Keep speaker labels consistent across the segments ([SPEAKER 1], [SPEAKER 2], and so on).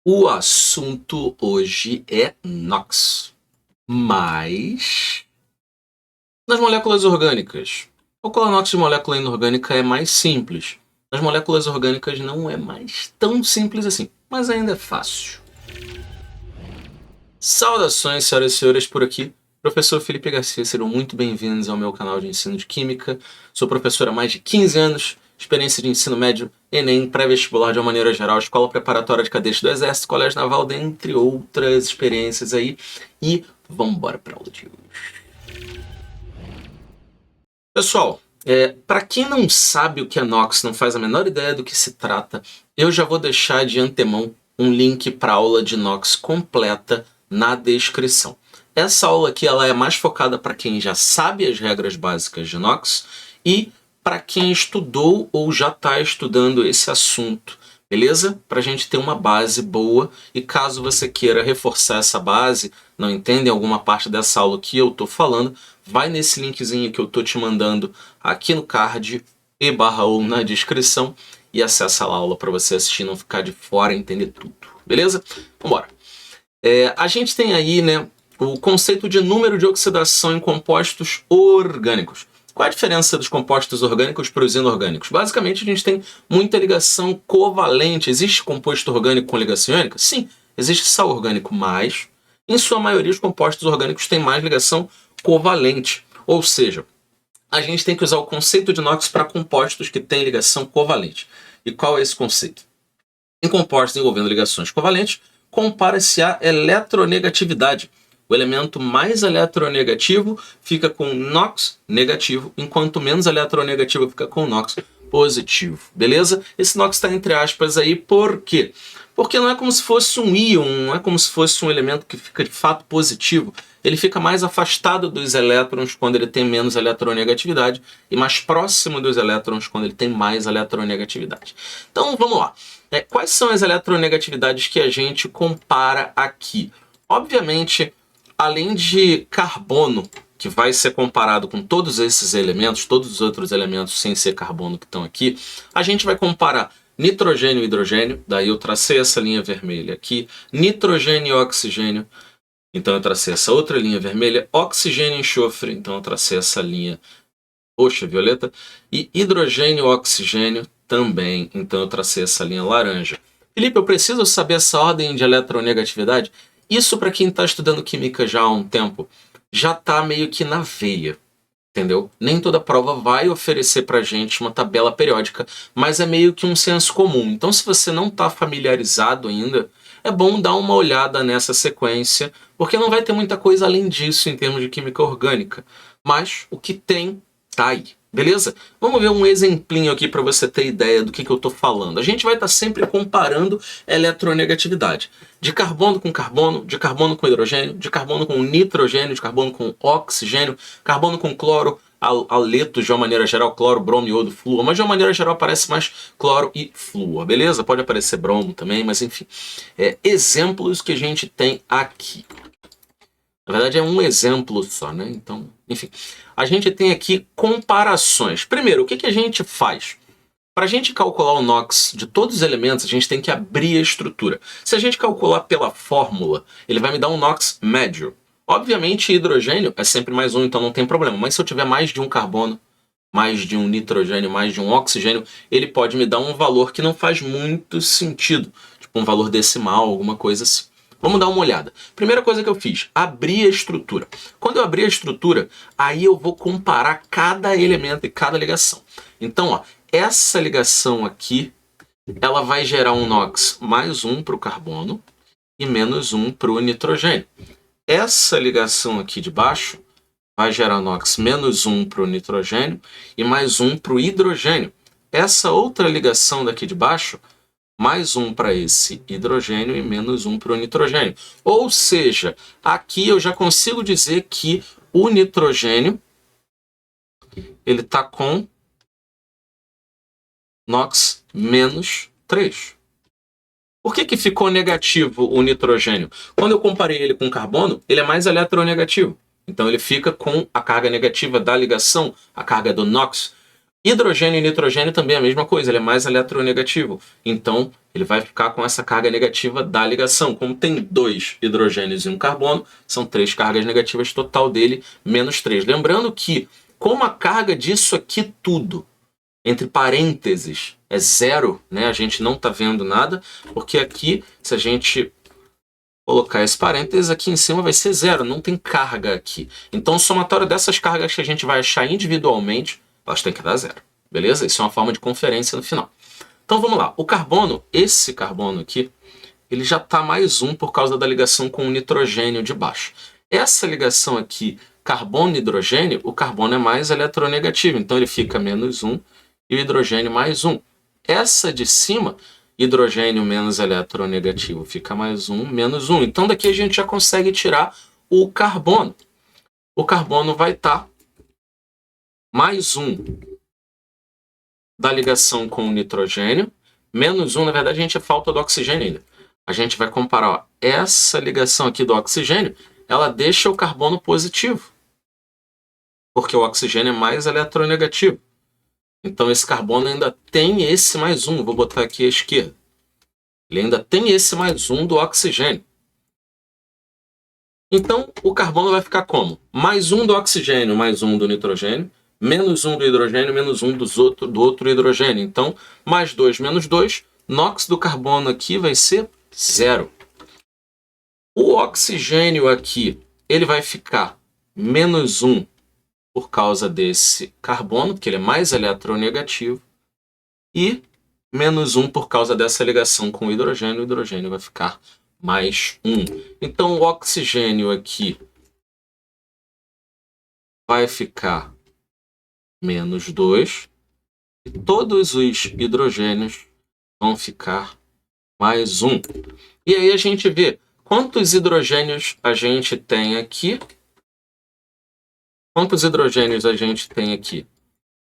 [SPEAKER 1] O assunto hoje é NOx, mas nas moléculas orgânicas. Calcular NOx de molécula inorgânica é mais simples. Nas moléculas orgânicas não é mais tão simples assim, mas ainda é fácil. Saudações, senhoras e senhores, por aqui. Professor Felipe Garcia, sejam muito bem-vindos ao meu canal de ensino de Química. Sou professor há mais de 15 anos, experiência de ensino médio, Enem, pré-vestibular de uma maneira geral, Escola Preparatória de Cadetes do Exército, Colégio Naval, dentre outras experiências aí. E vamos embora para a aula de hoje. Pessoal, para quem não sabe o que é NOx, não faz a menor ideia do que se trata, eu já vou deixar de antemão um link para a aula de NOx completa na descrição. Essa aula aqui ela é mais focada para quem já sabe as regras básicas de NOx e para quem estudou ou já está estudando esse assunto, beleza? Para a gente ter uma base boa e caso você queira reforçar essa base, não entende alguma parte dessa aula que eu estou falando, vai nesse linkzinho que eu estou te mandando aqui no card e/ou na descrição e acessa a aula para você assistir, não ficar de fora e entender tudo, beleza? Vamos embora. A gente tem aí, né, o conceito de número de oxidação em compostos orgânicos. Qual a diferença dos compostos orgânicos para os inorgânicos? Basicamente, a gente tem muita ligação covalente. Existe composto orgânico com ligação iônica? Sim, existe sal orgânico, mas, em sua maioria, os compostos orgânicos têm mais ligação covalente. Ou seja, a gente tem que usar o conceito de NOx para compostos que têm ligação covalente. E qual é esse conceito? Em compostos envolvendo ligações covalentes, compara-se a eletronegatividade. O elemento mais eletronegativo fica com NOx negativo, enquanto menos eletronegativo fica com NOx positivo, beleza? Esse NOx está entre aspas aí, por quê? Porque não é como se fosse um íon, não é como se fosse um elemento que fica de fato positivo. Ele fica mais afastado dos elétrons quando ele tem menos eletronegatividade e mais próximo dos elétrons quando ele tem mais eletronegatividade. Então vamos lá. Quais são as eletronegatividades que a gente compara aqui? Obviamente, além de carbono, que vai ser comparado com todos esses elementos, todos os outros elementos sem ser carbono que estão aqui, a gente vai comparar nitrogênio e hidrogênio, daí eu tracei essa linha vermelha aqui, nitrogênio e oxigênio, então eu tracei essa outra linha vermelha, oxigênio e enxofre, então eu tracei essa linha roxa, violeta, e hidrogênio e oxigênio também, então eu tracei essa linha laranja. Felipe, eu preciso saber essa ordem de eletronegatividade? Isso para quem está estudando química já há um tempo, já está meio que na veia, entendeu? Nem toda prova vai oferecer para gente uma tabela periódica, mas é meio que um senso comum. Então se você não está familiarizado ainda, é bom dar uma olhada nessa sequência, porque não vai ter muita coisa além disso em termos de química orgânica. Mas o que tem, tá aí. Beleza? Vamos ver um exemplinho aqui para você ter ideia do que eu estou falando. A gente vai estar sempre comparando eletronegatividade. De carbono com hidrogênio, de carbono com nitrogênio, de carbono com oxigênio, carbono com cloro, haletos de uma maneira geral, cloro, bromo, iodo, flúor, mas de uma maneira geral aparece mais cloro e flúor, beleza? Pode aparecer bromo também, mas enfim. Exemplos que a gente tem aqui. Na verdade é um exemplo só, né? Então, enfim. A gente tem aqui comparações. Primeiro, o que a gente faz? Para a gente calcular o NOx de todos os elementos, a gente tem que abrir a estrutura. Se a gente calcular pela fórmula, ele vai me dar um NOx médio. Obviamente, hidrogênio é sempre mais um, então não tem problema. Mas se eu tiver mais de um carbono, mais de um nitrogênio, mais de um oxigênio, ele pode me dar um valor que não faz muito sentido. Tipo um valor decimal, alguma coisa assim. Vamos dar uma olhada. Primeira coisa que eu fiz, abrir a estrutura. Quando eu abrir a estrutura, aí eu vou comparar cada elemento e cada ligação. Então, ó, essa ligação aqui, ela vai gerar um NOx mais um para o carbono e menos um para o nitrogênio. Essa ligação aqui de baixo vai gerar NOx menos um para o nitrogênio e mais um para o hidrogênio. Essa outra ligação daqui de baixo, mais um para esse hidrogênio e menos um para o nitrogênio. Ou seja, aqui eu já consigo dizer que o nitrogênio ele está com NOx menos 3. Por que ficou negativo o nitrogênio? Quando eu comparei ele com o carbono, ele é mais eletronegativo. Então ele fica com a carga negativa da ligação, a carga do NOx. Hidrogênio e nitrogênio também é a mesma coisa, ele é mais eletronegativo. Então, ele vai ficar com essa carga negativa da ligação. Como tem 2 hidrogênios e um carbono, são 3 cargas negativas, total dele, menos 3. Lembrando que, como a carga disso aqui tudo, entre parênteses, é 0, né? A gente não está vendo nada, porque aqui, se a gente colocar esse parênteses, aqui em cima vai ser 0, não tem carga aqui. Então, o somatório dessas cargas que a gente vai achar individualmente, elas têm que dar 0, beleza? Isso é uma forma de conferência no final. Então, vamos lá. O carbono, esse carbono aqui, ele já está mais 1 por causa da ligação com o nitrogênio de baixo. Essa ligação aqui, carbono e hidrogênio, o carbono é mais eletronegativo, então ele fica menos 1 e o hidrogênio mais 1. Essa de cima, hidrogênio menos eletronegativo, fica mais 1, menos 1. Então daqui a gente já consegue tirar o carbono. O carbono vai estar mais 1 da ligação com o nitrogênio, menos 1, na verdade a gente falta do oxigênio ainda. A gente vai comparar, ó, essa ligação aqui do oxigênio, ela deixa o carbono positivo, porque o oxigênio é mais eletronegativo. Então esse carbono ainda tem esse mais 1, vou botar aqui à esquerda. Ele ainda tem esse mais 1 do oxigênio. Então o carbono vai ficar como? Mais 1 do oxigênio, mais 1 do nitrogênio, menos 1 do hidrogênio, menos 1 do outro hidrogênio. Então, mais 2 menos 2, NOx do carbono aqui vai ser 0. O oxigênio aqui, ele vai ficar menos 1 por causa desse carbono, porque ele é mais eletronegativo, e menos 1 por causa dessa ligação com o hidrogênio vai ficar mais 1. Então, o oxigênio aqui vai ficar menos 2, e todos os hidrogênios vão ficar mais 1. E aí a gente vê quantos hidrogênios a gente tem aqui. Quantos hidrogênios a gente tem aqui?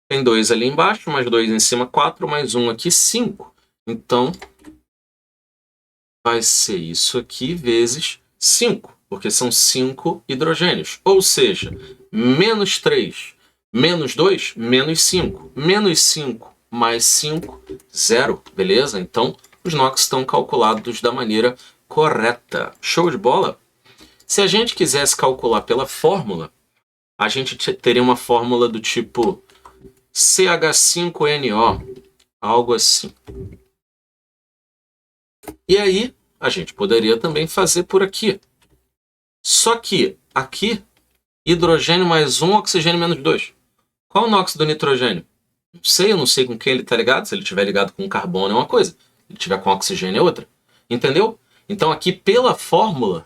[SPEAKER 1] Tem 2 ali embaixo, mais 2 em cima, 4, mais 1 aqui, 5. Então, vai ser isso aqui vezes 5, porque são 5 hidrogênios. Ou seja, menos 3, menos 2, menos 5. Menos 5 mais 5, 0, beleza? Então, os NOx estão calculados da maneira correta. Show de bola? Se a gente quisesse calcular pela fórmula, a gente teria uma fórmula do tipo CH5NO, algo assim. E aí, a gente poderia também fazer por aqui. Só que aqui, hidrogênio mais 1, oxigênio menos 2. Qual o NOx do nitrogênio? Não sei, eu não sei com quem ele está ligado. Se ele estiver ligado com carbono é uma coisa, se ele estiver com oxigênio é outra. Entendeu? Então aqui, pela fórmula,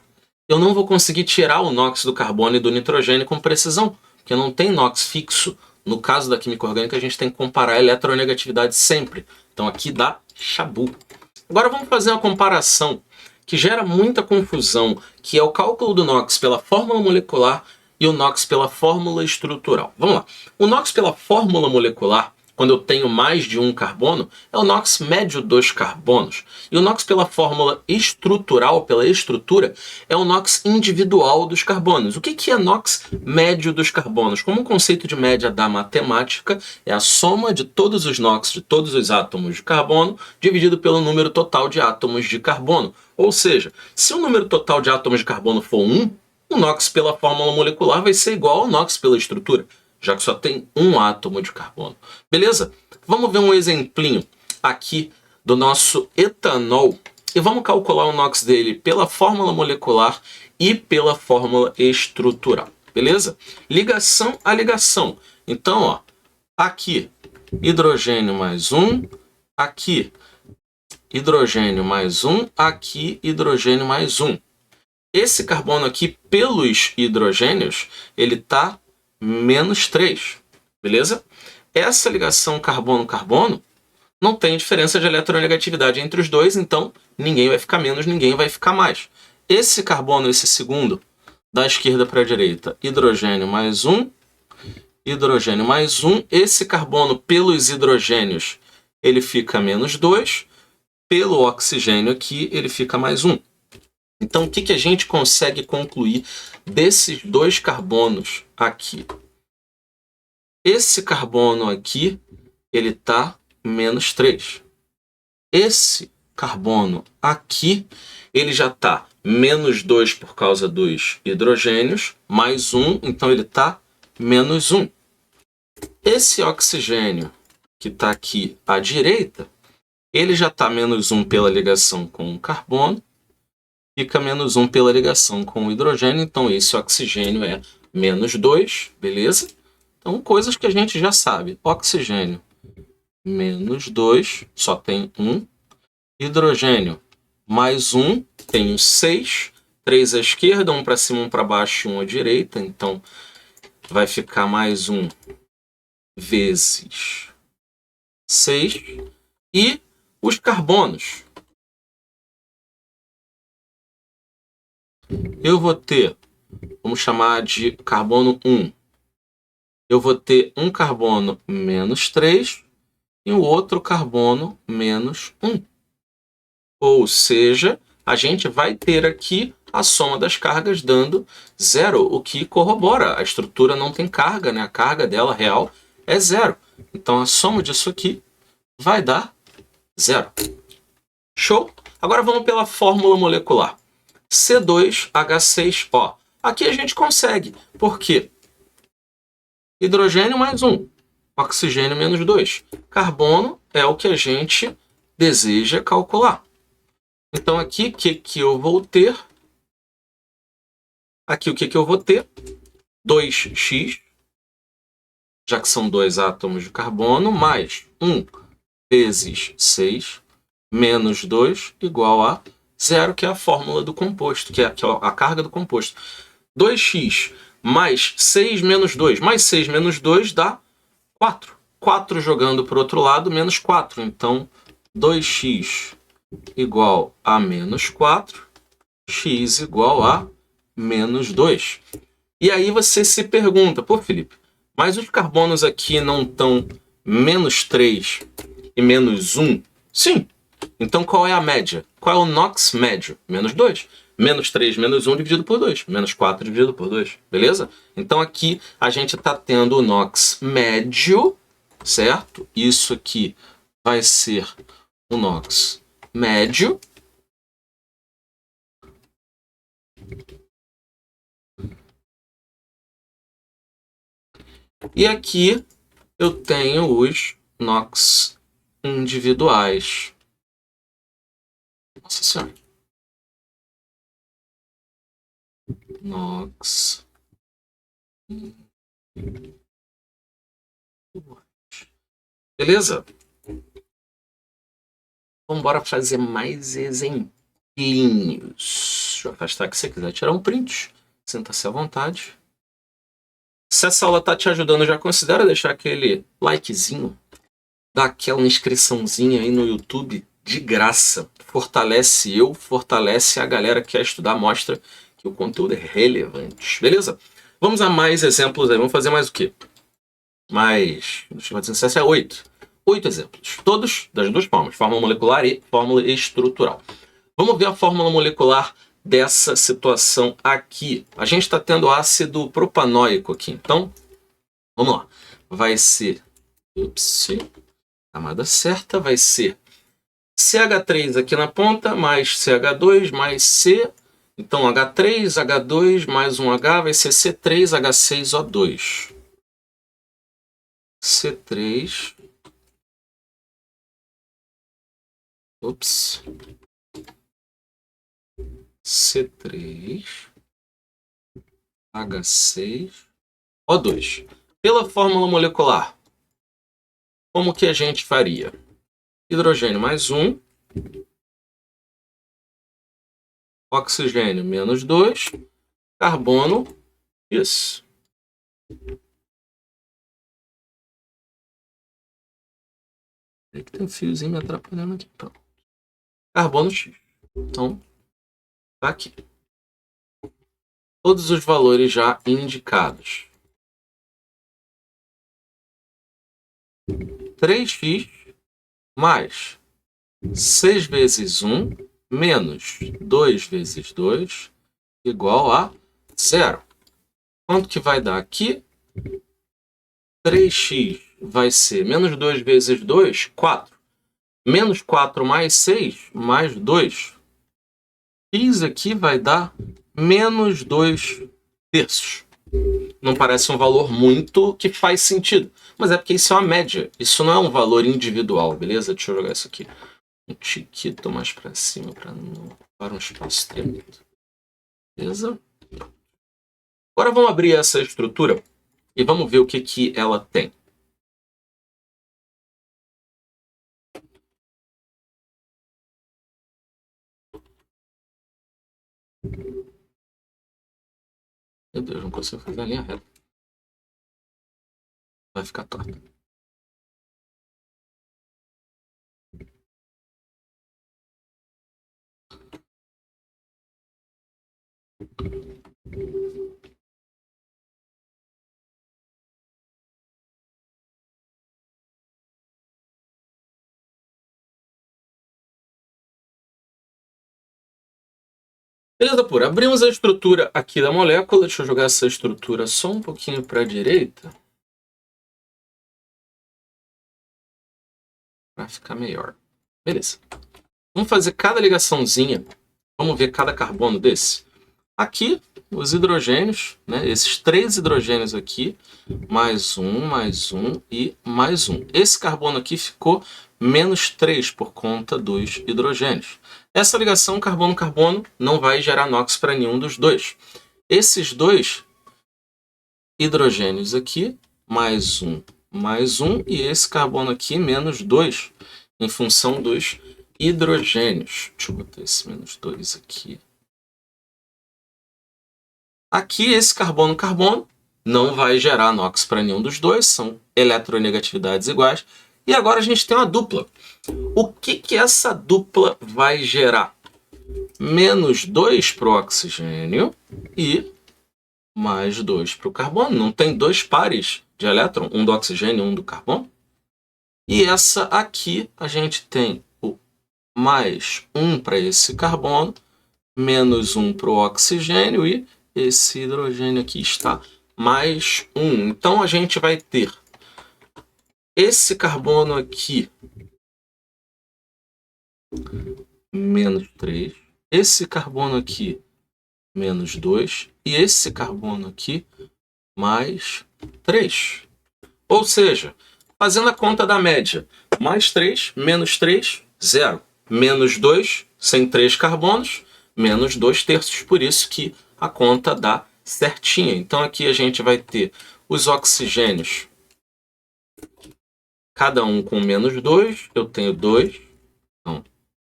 [SPEAKER 1] eu não vou conseguir tirar o NOx do carbono e do nitrogênio com precisão, porque não tem NOx fixo. No caso da química orgânica, a gente tem que comparar a eletronegatividade sempre. Então aqui dá chabu. Agora vamos fazer uma comparação que gera muita confusão, que é o cálculo do NOx pela fórmula molecular e o NOx pela fórmula estrutural. Vamos lá. O NOx pela fórmula molecular, quando eu tenho mais de um carbono, é o NOx médio dos carbonos. E o NOx pela fórmula estrutural, pela estrutura, é o NOx individual dos carbonos. O que é NOx médio dos carbonos? Como um conceito de média da matemática, é a soma de todos os NOx de todos os átomos de carbono dividido pelo número total de átomos de carbono. Ou seja, se o número total de átomos de carbono for 1, o NOx pela fórmula molecular vai ser igual ao NOx pela estrutura, já que só tem um átomo de carbono. Beleza? Vamos ver um exemplinho aqui do nosso etanol e vamos calcular o NOx dele pela fórmula molecular e pela fórmula estrutural. Beleza? Ligação a ligação. Então, ó, aqui hidrogênio mais 1, aqui hidrogênio mais 1, aqui hidrogênio mais 1. Esse carbono aqui, pelos hidrogênios, ele está menos 3, beleza? Essa ligação carbono-carbono não tem diferença de eletronegatividade entre os dois, então ninguém vai ficar menos, ninguém vai ficar mais. Esse carbono, esse segundo, da esquerda para a direita, hidrogênio mais 1, hidrogênio mais 1. Esse carbono, pelos hidrogênios, ele fica menos 2. Pelo oxigênio aqui, ele fica mais 1. Então, o que a gente consegue concluir desses dois carbonos aqui? Esse carbono aqui ele está menos 3. Esse carbono aqui, ele já está menos 2 por causa dos hidrogênios, mais 1, então ele está menos 1. Esse oxigênio que está aqui à direita, ele já está menos 1 pela ligação com o carbono, fica menos 1 pela ligação com o hidrogênio, então esse oxigênio é menos 2, beleza? Então, coisas que a gente já sabe. Oxigênio, menos 2, só tem 1. Hidrogênio, mais 1, tenho 6. 3 à esquerda, 1 para cima, 1 para baixo e 1 à direita. Então, vai ficar mais 1 vezes 6. E os carbonos. Eu vou ter, vamos chamar de carbono 1. Eu vou ter um carbono menos 3 e o outro carbono menos 1. Ou seja, a gente vai ter aqui a soma das cargas dando 0, o que corrobora. A estrutura não tem carga, né? A carga dela real é 0. Então a soma disso aqui vai dar 0. Show? Agora vamos pela fórmula molecular. C2H6O. Aqui a gente consegue. Por quê? Hidrogênio mais 1. Oxigênio menos 2. Carbono é o que a gente deseja calcular. Então aqui, o que eu vou ter? Aqui, o que eu vou ter? 2x, já que são 2 átomos de carbono, mais 1 vezes 6, menos 2, igual a 0, que é a fórmula do composto, que é a carga do composto. 2x mais 6 menos 2. Mais 6 menos 2 dá 4. 4 jogando para o outro lado, menos 4. Então, 2x igual a menos 4, x igual a menos 2. E aí você se pergunta, pô, Felipe, mas os carbonos aqui não estão menos 3 e menos 1? Sim. Então qual é a média? Qual é o NOx médio? Menos 2. Menos 3 menos 1 dividido por 2. Menos 4 dividido por 2. Beleza? Então aqui a gente está tendo o NOx médio, certo? Isso aqui vai ser o NOx médio. E aqui eu tenho os NOx individuais. Nossa Senhora. NOx. Beleza? Vamos embora fazer mais exemplinhos. Deixa eu afastar aqui se você quiser tirar um print. Sinta-se à vontade. Se essa aula está te ajudando, já considera deixar aquele likezinho. Dá aquela inscriçãozinha aí no YouTube de graça. Fortalece eu, fortalece a galera que quer estudar, mostra que o conteúdo é relevante. Beleza? Vamos a mais exemplos aí. Vamos fazer mais o quê? Mais, deixa eu ver se é 8. 8 exemplos. Todos das duas formas. Fórmula molecular e fórmula estrutural. Vamos ver a fórmula molecular dessa situação aqui. A gente está tendo ácido propanóico aqui. Então, vamos lá. Vai ser... camada certa vai ser CH3 aqui na ponta, mais CH2, mais C. Então, H3, H2, mais um H, vai ser C3H6O2. C3... C3, H6, O2. Pela fórmula molecular, como que a gente faria? Hidrogênio mais 1, oxigênio menos 2, carbono, isso. Tem que ter um fiozinho me atrapalhando aqui. Pronto. Carbono X. Então, tá aqui. Todos os valores já indicados. 3x mais 6 vezes 1 menos 2 vezes 2 igual a 0. Quanto que vai dar aqui? 3x vai ser menos 2 vezes 2, 4. Menos 4 mais 6, mais 2. X aqui vai dar menos 2 terços. Não parece um valor muito que faz sentido, mas é porque isso é uma média. Isso não é um valor individual, beleza? Deixa eu jogar isso aqui um tiquito mais para cima para não ocupar um espaço tremendo. Beleza? Agora vamos abrir essa estrutura e vamos ver o que ela tem. Meu Deus, não consigo fazer a linha reta. Vai ficar torta. Beleza pura. Abrimos a estrutura aqui da molécula. Deixa eu jogar essa estrutura só um pouquinho para a direita. Para ficar melhor. Beleza. Vamos fazer cada ligaçãozinha. Vamos ver cada carbono desse. Aqui, os hidrogênios, né? Esses 3 hidrogênios aqui, mais um e mais um. Esse carbono aqui ficou menos 3 por conta dos hidrogênios. Essa ligação carbono-carbono não vai gerar NOx para nenhum dos dois. Esses 2 hidrogênios aqui, mais um, e esse carbono aqui, menos 2, em função dos hidrogênios. Deixa eu botar esse menos 2 aqui. Aqui, esse carbono-carbono não vai gerar NOx para nenhum dos dois, são eletronegatividades iguais. E agora a gente tem uma dupla. O que essa dupla vai gerar? Menos 2 para o oxigênio e mais 2 para o carbono. Não tem 2 pares de elétron, um do oxigênio e um do carbono? E essa aqui a gente tem o mais 1 para esse carbono, menos 1 para o oxigênio e esse hidrogênio aqui está mais 1. Então a gente vai ter esse carbono aqui, menos 3. Esse carbono aqui, menos 2. E esse carbono aqui, mais 3. Ou seja, fazendo a conta da média, mais 3, menos 3, 0. Menos 2, sem 3 carbonos, menos 2 terços. Por isso que a conta dá certinha. Então aqui a gente vai ter os oxigênios, cada um com menos 2. Eu tenho 2. Então,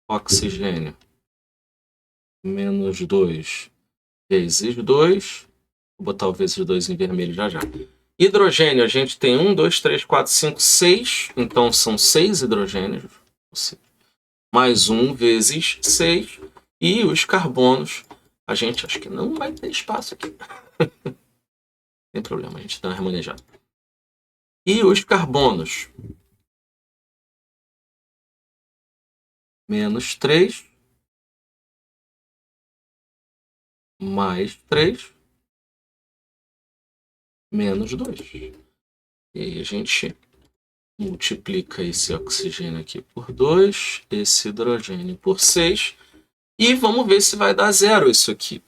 [SPEAKER 1] oxigênio, menos 2 vezes 2. Vou botar o vezes 2 em vermelho já já. Hidrogênio, a gente tem 1, 2, 3, 4, 5, 6. Então são 6 hidrogênios. Mais 1 vezes 6. E os carbonos, a gente acho que não vai ter espaço aqui. Não tem problema, a gente dá uma remanejada. E os carbonos, menos 3, mais 3, menos 2. E aí a gente multiplica esse oxigênio aqui por 2, esse hidrogênio por 6, e vamos ver se vai dar zero isso aqui.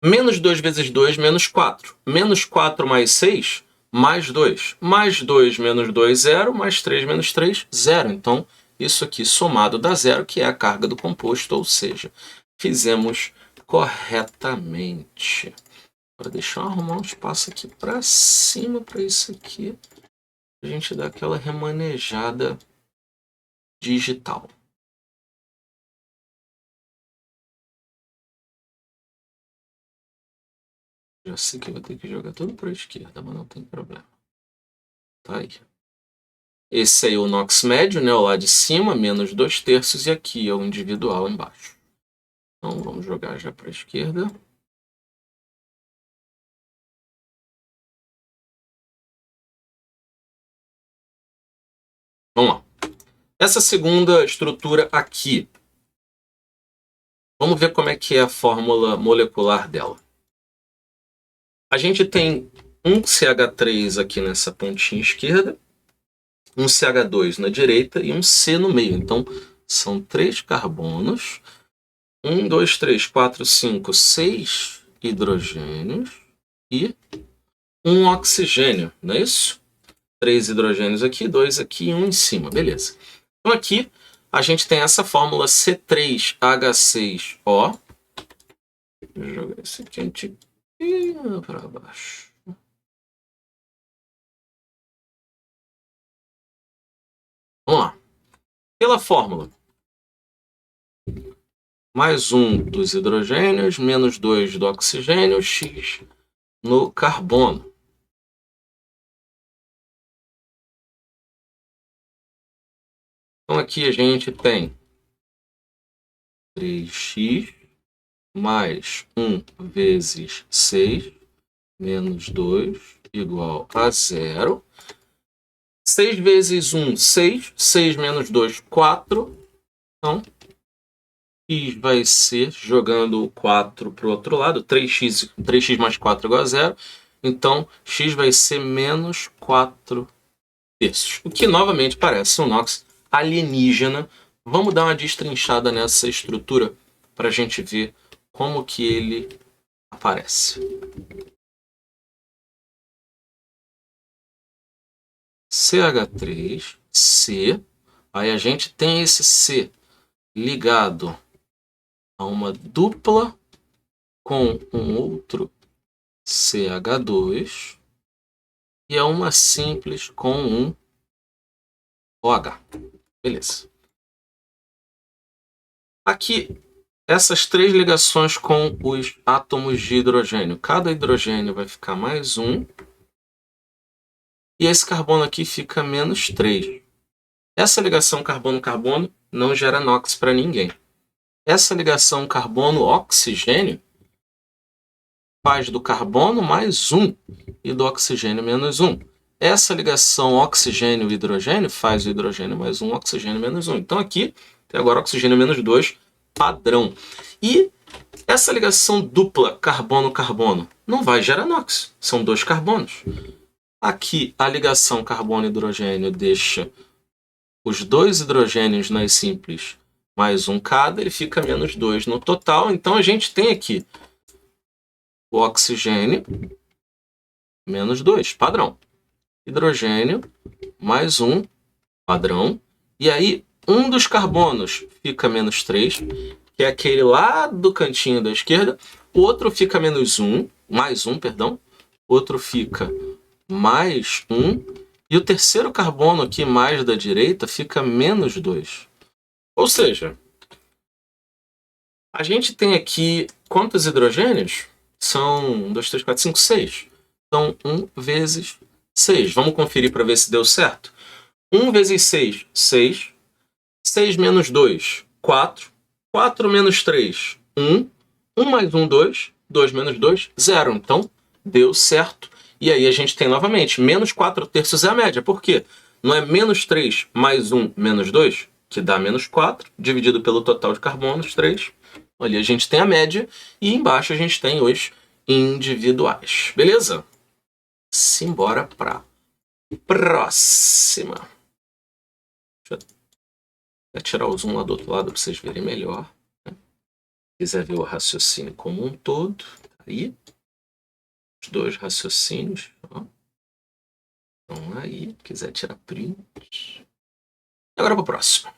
[SPEAKER 1] Menos 2 vezes 2, menos 4. Menos 4 mais 6, mais 2. Mais 2 menos 2, 0. Mais 3 menos 3, 0. Então, isso aqui somado dá zero, que é a carga do composto, ou seja, fizemos corretamente. Agora deixa eu arrumar um espaço aqui para cima para isso aqui. A gente dá aquela remanejada digital. Já sei que eu vou ter que jogar tudo para a esquerda, mas não tem problema. Tá aí. Esse aí é o NOx médio, né? O lá de cima, menos 2 terços, e aqui é o individual embaixo. Então vamos jogar já para a esquerda. Vamos lá. Essa segunda estrutura aqui. Vamos ver como é que é a fórmula molecular dela. A gente tem um CH3 aqui nessa pontinha esquerda um CH2 na direita e um C no meio. Então, são 3 carbonos. 1, 2, 3, 4, 5, 6 hidrogênios e um oxigênio, não é isso? 3 hidrogênios aqui, 2 aqui e 1 em cima, beleza. Então aqui a gente tem essa fórmula C3H6O. Vou jogar esse aqui para baixo. Vamos lá. Pela fórmula, mais 1 dos hidrogênios, menos 2 do oxigênio, X no carbono. Então aqui a gente tem 3x mais 1 vezes 6 menos 2 igual a 0. 6 vezes 1, 6. 6 menos 2, 4. Então, x vai ser, jogando o 4 para o outro lado, 3x mais 4 igual a 0. Então, x vai ser menos 4 terços. O que, novamente, parece um NOx alienígena. Vamos dar uma destrinchada nessa estrutura para a gente ver como que ele aparece. CH3, aí a gente tem esse C ligado a uma dupla com um outro CH2 e a uma simples com um OH. Beleza. Aqui, essas 3 ligações com os átomos de hidrogênio. Cada hidrogênio vai ficar mais 1. E esse carbono aqui fica menos 3. Essa ligação carbono-carbono não gera NOx para ninguém. Essa ligação carbono-oxigênio faz do carbono mais 1 e do oxigênio menos 1. Essa ligação oxigênio-hidrogênio faz o hidrogênio mais 1, oxigênio menos 1. Então aqui tem agora oxigênio menos 2, padrão. E essa ligação dupla carbono-carbono não vai gerar NOx. São 2 carbonos. Aqui, a ligação carbono-hidrogênio deixa os 2 hidrogênios nas simples mais 1 cada, ele fica menos 2 no total. Então, a gente tem aqui o oxigênio menos 2, padrão. Hidrogênio mais 1, padrão. E aí, um dos carbonos fica menos 3, que é aquele lá do cantinho da esquerda. O outro fica menos 1, mais 1, perdão. Outro fica mais 1, e o terceiro carbono aqui, mais da direita, fica menos 2. Ou seja, a gente tem aqui quantos hidrogênios? São 1, 2, 3, 4, 5, 6. Então, 1 vezes 6. Vamos conferir para ver se deu certo. 1 vezes 6, 6. 6 menos 2, 4. 4 menos 3, 1. 1 mais 1, 2. 2 menos 2, 0. Então, deu certo. E aí a gente tem novamente, menos 4 terços é a média. Por quê? Não é menos 3 mais 1 menos 2, que dá menos 4, dividido pelo total de carbonos, 3. Ali a gente tem a média e embaixo a gente tem os individuais. Beleza? Simbora para próxima. Deixa eu tirar o zoom lá do outro lado para vocês verem melhor. Se quiser ver o raciocínio como um todo, tá aí. 2 raciocínios. Ó. Então aí, quiser tirar print. Agora para o próximo.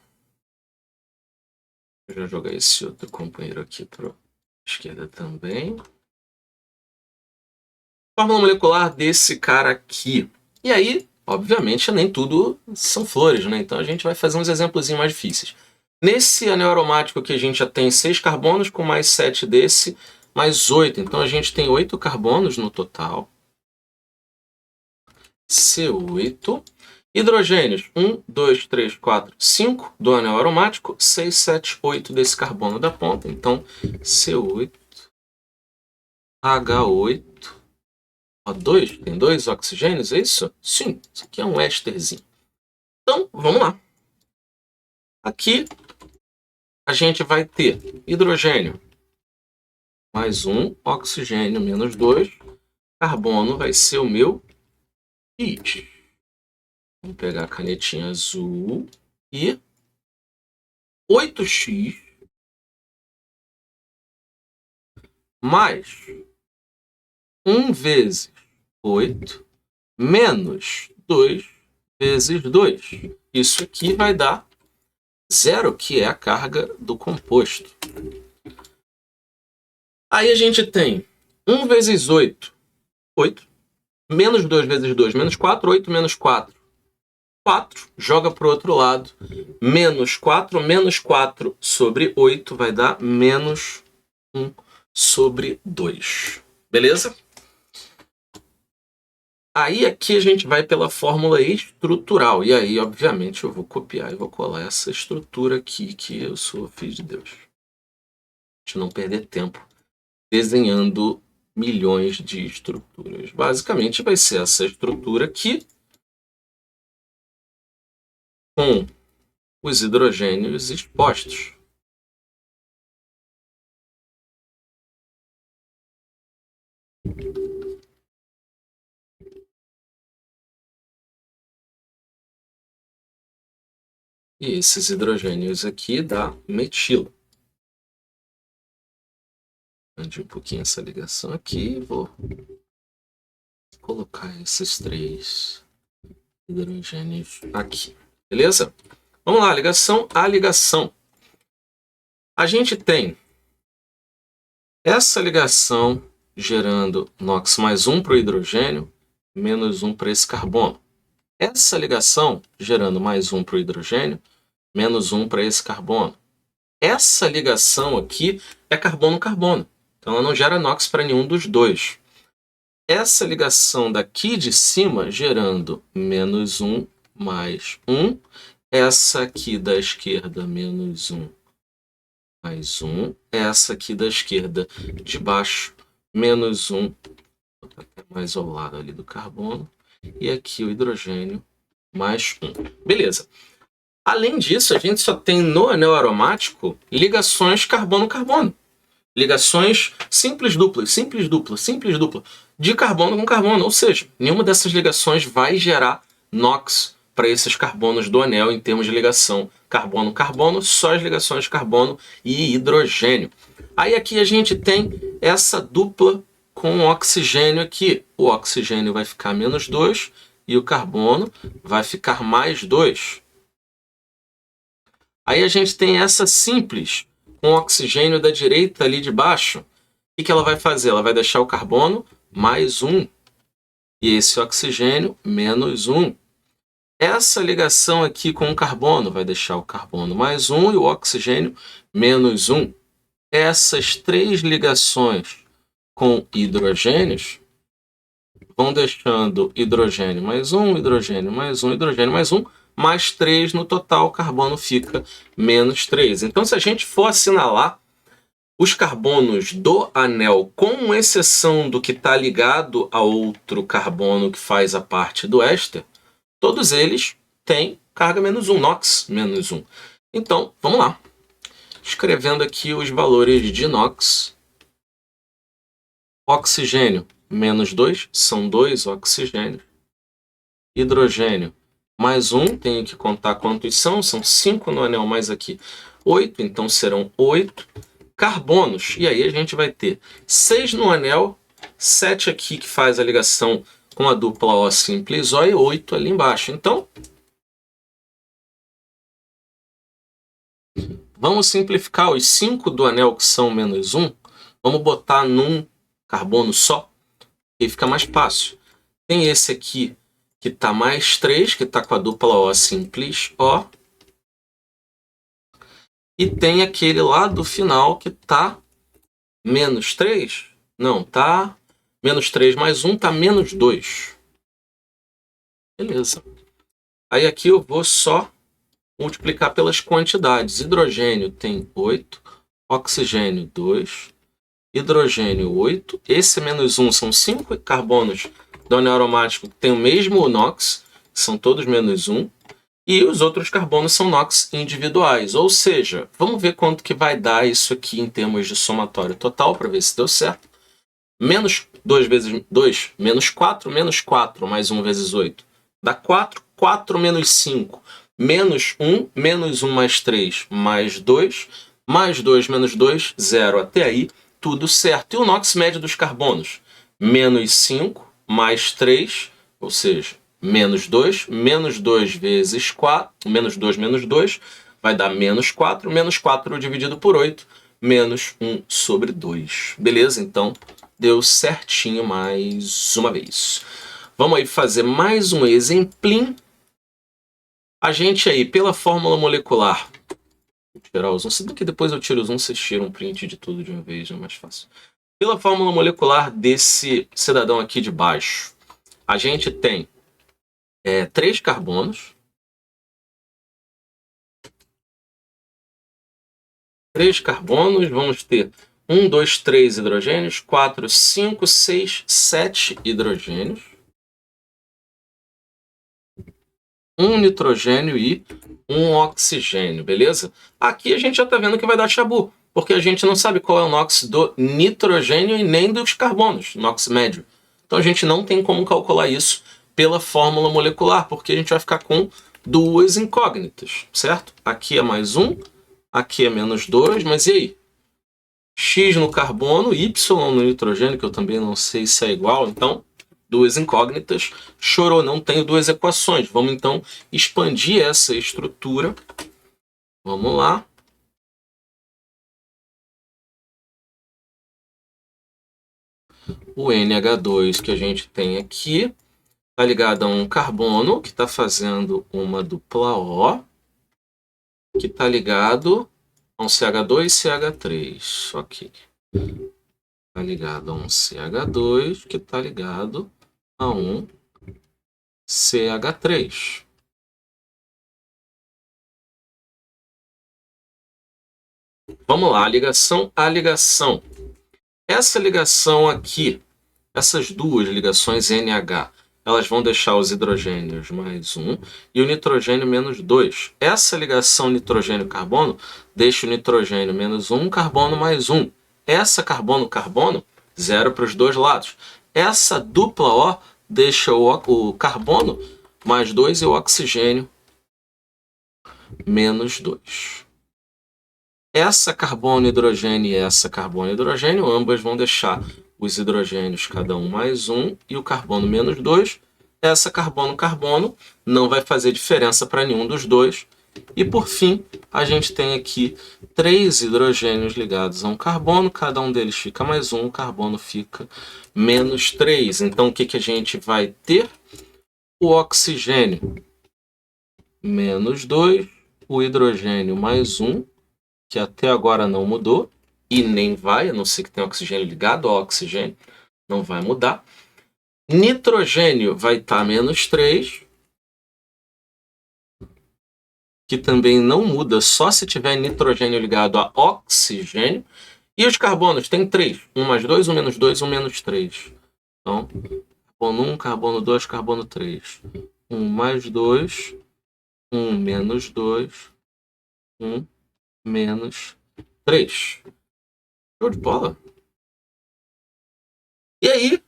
[SPEAKER 1] Eu já jogar esse outro companheiro aqui para a esquerda também. Fórmula molecular desse cara aqui. E aí, obviamente, nem tudo são flores, né? Então a gente vai fazer uns exemplos mais difíceis. Nesse anel aromático aqui a gente já tem 6 carbonos com mais 7 desse, mais 8. Então a gente tem 8 carbonos no total. C8. Hidrogênios, 1, 2, 3, 4, 5 do anel aromático, 6, 7, 8 desse carbono da ponta. Então, C8, H8, O2, tem 2 oxigênios, é isso? Sim, isso aqui é um ésterzinho. Então, vamos lá. Aqui, a gente vai ter hidrogênio mais 1, oxigênio menos 2, carbono vai ser o meu X. Vamos pegar a canetinha azul e 8x mais 1 vezes 8 menos 2 vezes 2. Isso aqui vai dar 0, que é a carga do composto. Aí a gente tem 1 vezes 8, 8. Menos 2 vezes 2, menos 4. 8 menos 4, 4. Joga para o outro lado. Menos 4 sobre 8 vai dar menos 1 sobre 2. Beleza? Aí aqui a gente vai pela fórmula estrutural. E aí, obviamente, eu vou copiar e vou colar essa estrutura aqui, que eu sou filho de Deus. A gente não perder tempo desenhando milhões de estruturas. Basicamente vai ser essa estrutura aqui com os hidrogênios expostos. E esses hidrogênios aqui dá metilo. Ande um pouquinho essa ligação aqui. Vou colocar esses 3 hidrogênios aqui. Beleza? Vamos lá, ligação a ligação. A gente tem essa ligação gerando NOx mais 1 para o hidrogênio, menos 1 para esse carbono. Essa ligação gerando mais 1 para o hidrogênio, menos 1 para esse carbono. Essa ligação aqui é carbono-carbono. Então ela não gera NOx para nenhum dos dois. Essa ligação daqui de cima gerando menos 1 mais 1. Essa aqui da esquerda, menos 1 mais 1. Essa aqui da esquerda de baixo, menos 1. Vou botar até mais ao lado ali do carbono. E aqui o hidrogênio, mais 1. Beleza. Além disso, a gente só tem no anel aromático ligações carbono-carbono. Ligações simples duplas, simples dupla, simples dupla, de carbono com carbono. Ou seja, nenhuma dessas ligações vai gerar NOx para esses carbonos do anel em termos de ligação carbono-carbono, só as ligações de carbono e hidrogênio. Aí aqui a gente tem essa dupla com oxigênio aqui. O oxigênio vai ficar menos 2 e o carbono vai ficar mais 2. Aí a gente tem essa simples com oxigênio da direita ali de baixo. O que ela vai fazer? Ela vai deixar o carbono mais 1 e esse oxigênio menos 1. Essa ligação aqui com o carbono vai deixar o carbono mais 1 e o oxigênio menos 1. Essas 3 ligações com hidrogênios vão deixando hidrogênio mais 1, hidrogênio mais 1, hidrogênio mais 1, mais 3 no total, o carbono fica menos 3. Então, se a gente for assinalar os carbonos do anel, com exceção do que está ligado a outro carbono que faz a parte do éster, todos eles têm carga menos 1, NOx menos 1. Então, vamos lá. Escrevendo aqui os valores de NOx. Oxigênio, menos 2, são 2 oxigênios. Hidrogênio, mais 1, tenho que contar quantos são 5 no anel, mais aqui 8, então serão 8. Carbonos, e aí a gente vai ter 6 no anel, 7 aqui que faz a ligação com a dupla O simples O e 8 ali embaixo. Então, vamos simplificar os 5 do anel que são menos 1, vamos botar num carbono só, e fica mais fácil. Tem esse aqui que está mais 3, que está com a dupla O simples O. E tem aquele lá do final que está menos 3. Não, está menos 3 mais 1, está menos 2. Beleza. Aí aqui eu vou só multiplicar pelas quantidades. Hidrogênio tem 8, oxigênio 2, hidrogênio 8. Esse menos 1 são 5 carbonos do anel aromático que tem o mesmo NOx, são todos menos 1. E os outros carbonos são NOx individuais. Ou seja, vamos ver quanto que vai dar isso aqui em termos de somatório total, para ver se deu certo. Menos 2 vezes 2, menos 4 mais 1 vezes 8. Dá 4. 4 menos 5, menos 1, menos 1 mais 3, mais 2 menos 2, 0. Até aí, tudo certo. E o NOx médio dos carbonos? Menos 5 mais 3, ou seja, menos 2 vezes 4, menos 2, vai dar menos 4 dividido por 8, menos 1 sobre 2. Beleza? Então, deu certinho mais uma vez. Vamos aí fazer mais um exemplinho. A gente aí, pela fórmula molecular, vou tirar os 1, se bem que depois eu tiro os 1, vocês tiram um print de tudo de uma vez, é mais fácil. Pela fórmula molecular desse cidadão aqui de baixo, a gente tem 3 carbonos, 3 carbonos, vamos ter 1, 2, 3 hidrogênios, 4, 5, 6, 7 hidrogênios, 1 nitrogênio e 1 oxigênio, beleza? Aqui a gente já está vendo que vai dar chabu, porque a gente não sabe qual é o NOx do nitrogênio e nem dos carbonos, NOx médio. Então a gente não tem como calcular isso pela fórmula molecular, porque a gente vai ficar com duas incógnitas, certo? Aqui é mais 1, aqui é menos 2, mas e aí? X no carbono, Y no nitrogênio, que eu também não sei se é igual, então duas incógnitas, chorou, não tenho duas equações. Vamos então expandir essa estrutura. Vamos lá. O NH2 que a gente tem aqui está ligado a um carbono que está fazendo uma dupla O, que está ligado a um CH2 e CH3. Ok. Está ligado a um CH2 que está ligado a um CH3. Vamos lá, ligação a ligação. Essa ligação aqui, essas duas ligações NH, elas vão deixar os hidrogênios mais 1 e o nitrogênio menos 2. Essa ligação nitrogênio-carbono deixa o nitrogênio menos 1, carbono mais 1. Essa carbono-carbono, 0 para os dois lados. Essa dupla O deixa o carbono mais 2 e o oxigênio menos 2. Essa carbono-hidrogênio e essa carbono-hidrogênio, ambas vão deixar os hidrogênios cada um mais 1 e o carbono menos 2. Essa carbono-carbono não vai fazer diferença para nenhum dos dois. E por fim, a gente tem aqui 3 hidrogênios ligados a um carbono, cada um deles fica mais 1, o carbono fica menos 3. Então o que a gente vai ter? O oxigênio menos 2, o hidrogênio mais 1, que até agora não mudou, e nem vai, a não ser que tenha oxigênio ligado ao oxigênio, não vai mudar. Nitrogênio vai estar menos 3, que também não muda, só se tiver nitrogênio ligado a oxigênio. E os carbonos tem 3, 1 mais 2, 1 menos 2, 1 menos 3. Então, carbono 1, carbono 2, carbono 3. 1 mais 2, 1 menos 2, 1 menos 3. Show de bola? E aí,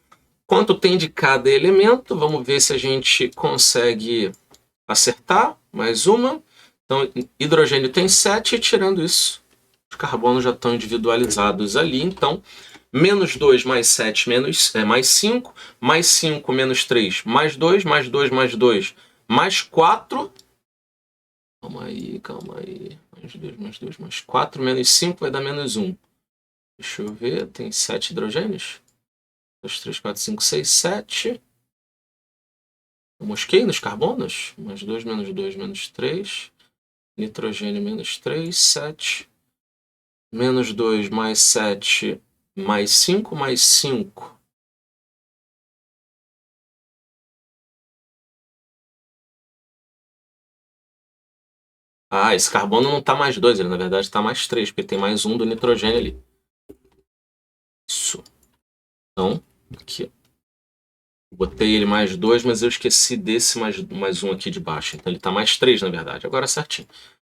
[SPEAKER 1] quanto tem de cada elemento? Vamos ver se a gente consegue acertar. Mais uma. Então, hidrogênio tem 7, e tirando isso, os carbonos já estão individualizados ali. Então, menos 2 mais 7 mais 5, mais 5 menos 3, mais 2, mais 2, mais 2, mais 4. Calma aí. Mais 2, mais 2, mais 4, menos 5 vai dar menos 1. Deixa eu ver, tem 7 hidrogênios? 2, 3, 4, 5, 6, 7. Eu mosquei nos carbonos? Mais 2, menos 3. Nitrogênio menos 3, 7. Menos 2 mais 7, mais 5, mais 5. Ah, esse carbono não está mais 2, ele na verdade está mais 3, porque tem mais 1 do nitrogênio ali. Isso. Então, aqui. Botei ele mais 2, mas eu esqueci desse mais 1 aqui de baixo. Então ele está mais 3, na verdade. Agora certinho.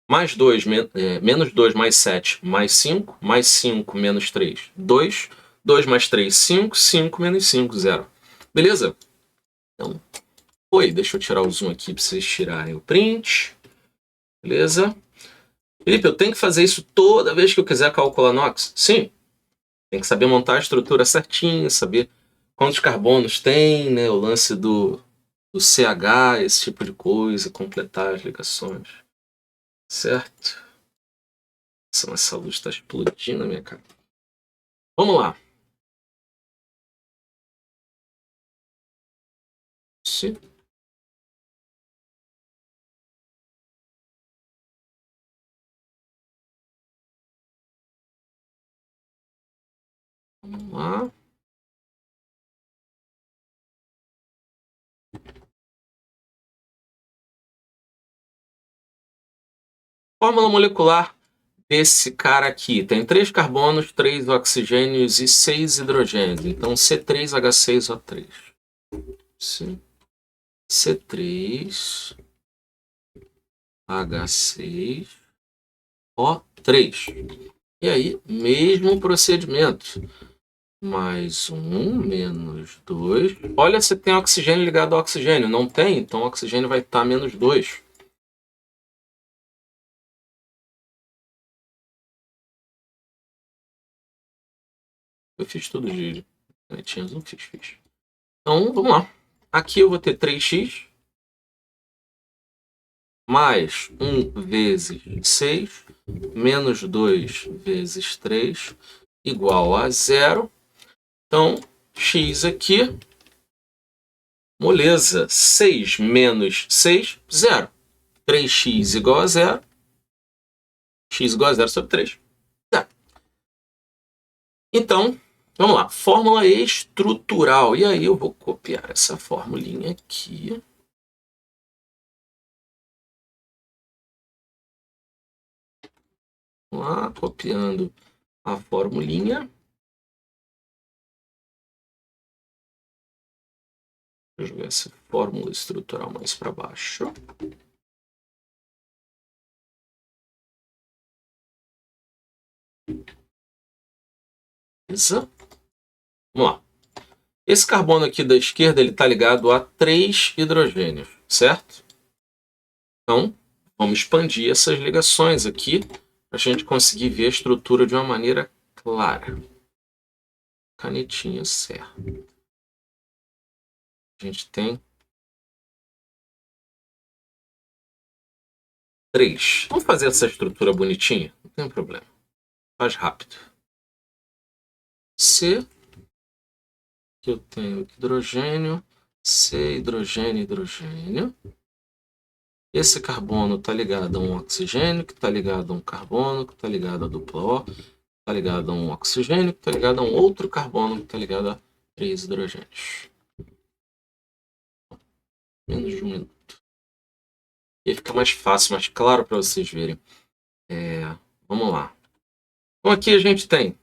[SPEAKER 1] Mais 2, menos 2 mais 7, mais 5. Mais 5, menos 3, 2. 2 mais 3, 5. 5 menos 5, 0. Beleza? Então, Oi, deixa eu tirar o zoom aqui para vocês tirarem o print. Beleza? Felipe, eu tenho que fazer isso toda vez que eu quiser calcular NOx? Sim. Tem que saber montar a estrutura certinho, saber quantos carbonos tem, né? O lance do CH, esse tipo de coisa, completar as ligações. Certo? Essa luz está explodindo na minha cara. Vamos lá. Sim. Vamos lá. Fórmula molecular desse cara aqui. Tem 3 carbonos, 3 oxigênios e 6 hidrogênios. Então, C3H6O3. Sim. C3H6O3. E aí, mesmo procedimento. Mais 1, menos 2. Olha se tem oxigênio ligado ao oxigênio. Não tem, então o oxigênio vai estar menos 2. Eu fiz tudo de canetinhas, não fiz. Então, vamos lá. Aqui eu vou ter 3x mais 1 vezes 6 menos 2 vezes 3 igual a 0. Então, x aqui, moleza, 6 menos 6, 0. 3x igual a 0. X igual a 0 sobre 3. 0. Então, vamos lá. Fórmula estrutural. E aí eu vou copiar essa formulinha aqui. Vamos lá, copiando a formulinha. Deixa eu jogar essa fórmula estrutural mais para baixo. Beleza? Vamos lá. Esse carbono aqui da esquerda ele está ligado a 3 hidrogênios, certo? Então, vamos expandir essas ligações aqui para a gente conseguir ver a estrutura de uma maneira clara. Canetinha certa. A gente tem 3. Vamos fazer essa estrutura bonitinha? Não tem problema. Faz rápido. C, que eu tenho hidrogênio, C, hidrogênio, hidrogênio. Esse carbono está ligado a um oxigênio, que está ligado a um carbono, que está ligado a dupla O, que está ligado a um oxigênio, que está ligado a um outro carbono, que está ligado a 3 hidrogênios. Menos de 1 minuto. E aí fica mais fácil, mais claro para vocês verem. Vamos lá. Então aqui a gente tem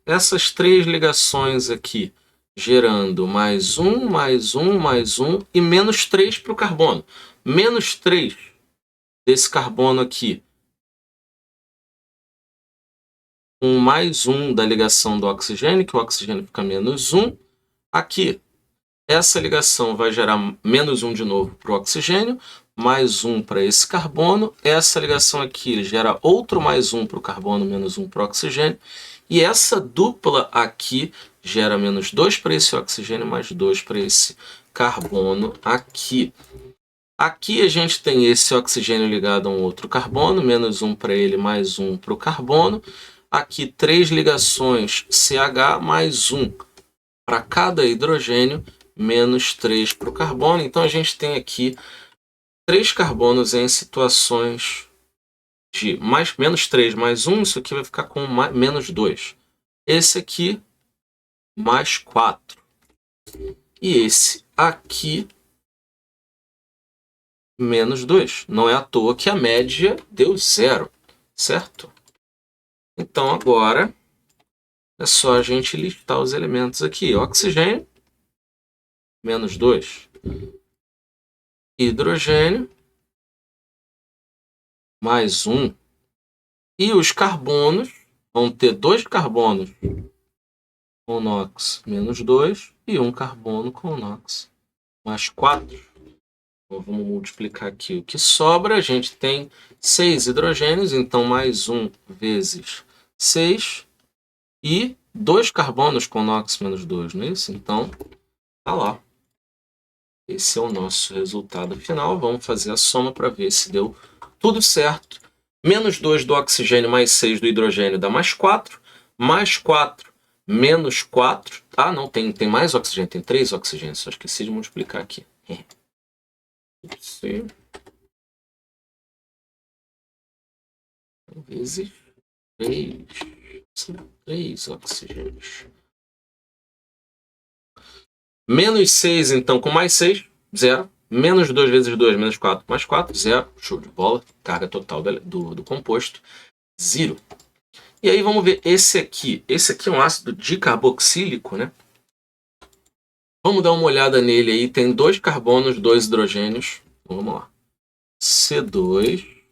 [SPEAKER 1] essas 3 ligações aqui, gerando mais 1, mais 1, mais 1 e menos 3 para o carbono. Menos 3 desse carbono aqui, um mais 1 da ligação do oxigênio, que o oxigênio fica menos 1. Aqui, essa ligação vai gerar menos 1 de novo para o oxigênio, mais 1 para esse carbono. Essa ligação aqui gera outro mais 1 para o carbono, menos 1 para o oxigênio. E essa dupla aqui gera menos 2 para esse oxigênio, mais 2 para esse carbono aqui. Aqui a gente tem esse oxigênio ligado a um outro carbono, menos 1 para ele, mais 1 para o carbono. Aqui 3 ligações CH, mais 1 para cada hidrogênio, menos 3 para o carbono. Então a gente tem aqui 3 carbonos em situações de menos 3 mais 1, isso aqui vai ficar com menos 2. Esse aqui, mais 4. E esse aqui, menos 2. Não é à toa que a média deu 0, certo? Então agora é só a gente listar os elementos aqui. Oxigênio, menos 2. Hidrogênio, mais 1. E os carbonos vão ter 2 carbonos com NOx menos 2 e um carbono com NOx mais 4. Então, vamos multiplicar aqui o que sobra. A gente tem 6 hidrogênios, então mais 1 vezes 6. E 2 carbonos com NOx menos 2, não é isso? Então, tá lá. Esse é o nosso resultado final. Vamos fazer a soma para ver se deu tudo certo. Menos 2 do oxigênio mais 6 do hidrogênio dá mais 4. Mais 4 menos 4. Ah, não, tem mais oxigênio. Tem 3 oxigênios. Só esqueci de multiplicar aqui. Vezes 3. 3 oxigênios. Menos 6, então, com mais 6, 0. Menos 2 vezes 2, menos 4, mais 4, 0. Show de bola. Carga total do composto, 0. E aí vamos ver esse aqui. Esse aqui é um ácido dicarboxílico, né? Vamos dar uma olhada nele aí. Tem 2 carbonos, 2 hidrogênios. Então, vamos lá. C2,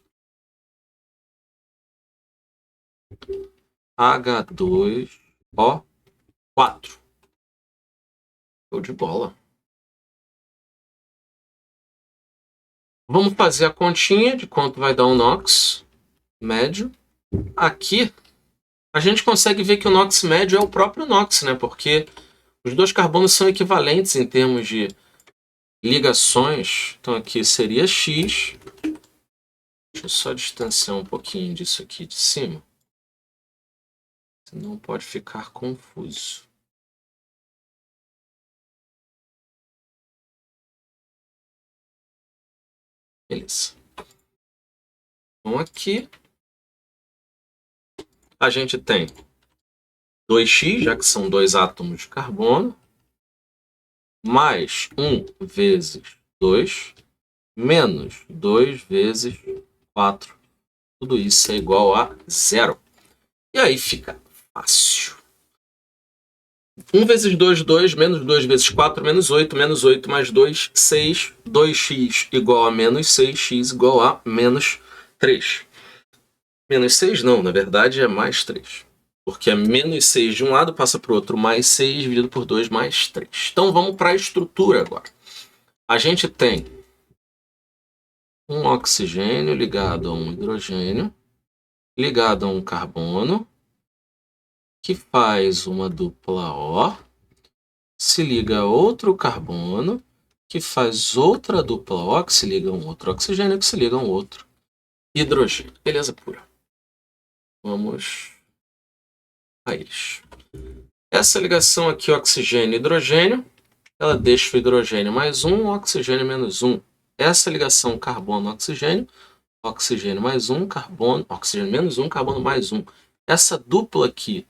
[SPEAKER 1] H2O4. Show de bola. Vamos fazer a continha de quanto vai dar o NOx médio. Aqui, a gente consegue ver que o NOx médio é o próprio NOx, né? Porque os 2 carbonos são equivalentes em termos de ligações. Então aqui seria X. Deixa eu só distanciar um pouquinho disso aqui de cima. Senão pode ficar confuso. Beleza. Então aqui a gente tem 2x, já que são 2 átomos de carbono, mais 1 vezes 2, menos 2 vezes 4. Tudo isso é igual a 0. E aí fica fácil. 1 vezes 2, 2, menos 2 vezes 4, menos 8 mais 2, 6. 2x igual a menos 6, x igual a menos 3. Menos 6 não, na verdade é mais 3. Porque é menos 6 de um lado, passa para o outro, mais 6 dividido por 2, mais 3. Então vamos para a estrutura agora. A gente tem um oxigênio ligado a um hidrogênio, ligado a um carbono, que faz uma dupla O, se liga a outro carbono, que faz outra dupla O, que se liga a um outro oxigênio, que se liga a um outro hidrogênio. Beleza pura. Vamos a eles. Essa ligação aqui, oxigênio e hidrogênio, ela deixa o hidrogênio mais 1, oxigênio menos 1. Essa ligação carbono-oxigênio, oxigênio mais 1, carbono, oxigênio menos 1, carbono mais 1. Essa dupla aqui,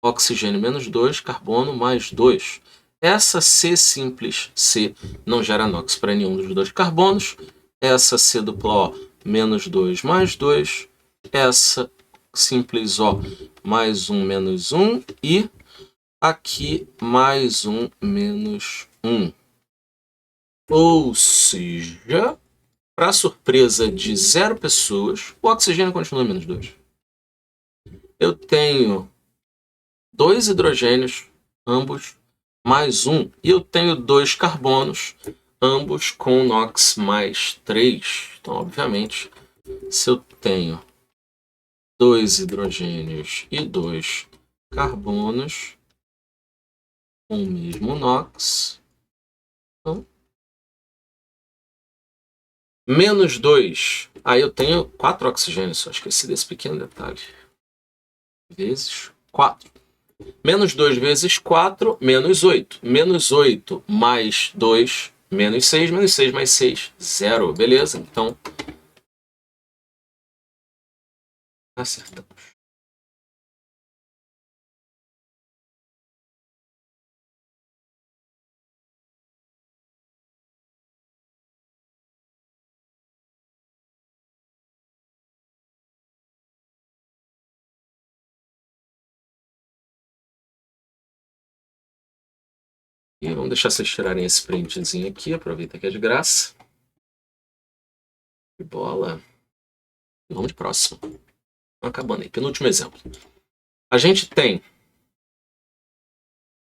[SPEAKER 1] oxigênio menos 2, carbono mais 2. Essa C simples, C, não gera NOx para nenhum dos 2 carbonos. Essa C dupla O, menos 2 mais 2. Essa simples O, mais 1 menos 1. E aqui, mais 1 menos 1. Ou seja, para surpresa de 0 pessoas, o oxigênio continua menos 2. Eu tenho 2 hidrogênios, ambos mais 1, e eu tenho 2 carbonos, ambos com NOx mais 3. Então, obviamente, se eu tenho 2 hidrogênios e 2 carbonos com o mesmo NOx, então, menos 2, aí eu tenho 4 oxigênios, só esqueci desse pequeno detalhe, vezes 4. Menos 2 vezes 4, menos 8. Menos 8 mais 2, menos 6. Menos 6 mais 6, 0. Beleza? Então, acertamos. E vamos deixar vocês tirarem esse printzinho aqui. Aproveita que é de graça. Que bola. E vamos de próximo. Acabando aí. Penúltimo exemplo. A gente tem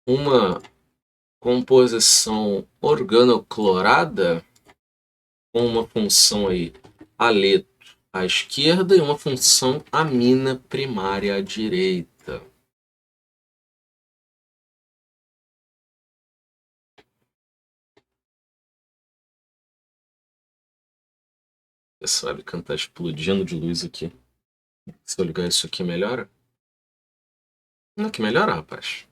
[SPEAKER 1] uma composição organoclorada com uma função aí aleto à esquerda e uma função amina primária à direita. Esse webcam tá explodindo de luz aqui. Se eu ligar isso aqui, melhora? Não, que melhora, rapaz.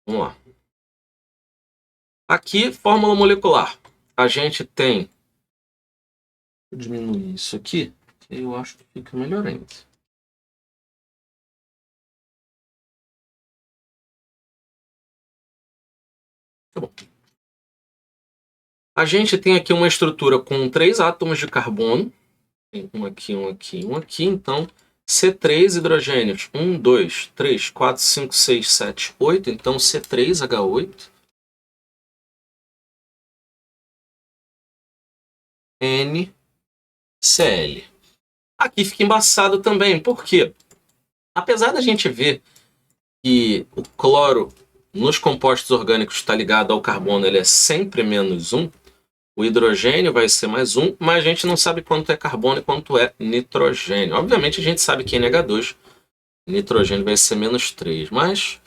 [SPEAKER 1] Vamos lá. Aqui, fórmula molecular. A gente tem... Vou diminuir isso aqui, que eu acho que fica melhor ainda. Tá bom. A gente tem aqui uma estrutura com 3 átomos de carbono. Tem um aqui, um aqui, um aqui. Então, C3 hidrogênios. 1, 2, 3, 4, 5, 6, 7, 8. Então, C3H8. NCl. Aqui fica embaçado também. Por quê? Apesar da gente ver que o cloro nos compostos orgânicos está ligado ao carbono, ele é sempre menos 1. O hidrogênio vai ser mais 1, mas a gente não sabe quanto é carbono e quanto é nitrogênio. Obviamente a gente sabe que NH2, nitrogênio vai ser menos 3, mas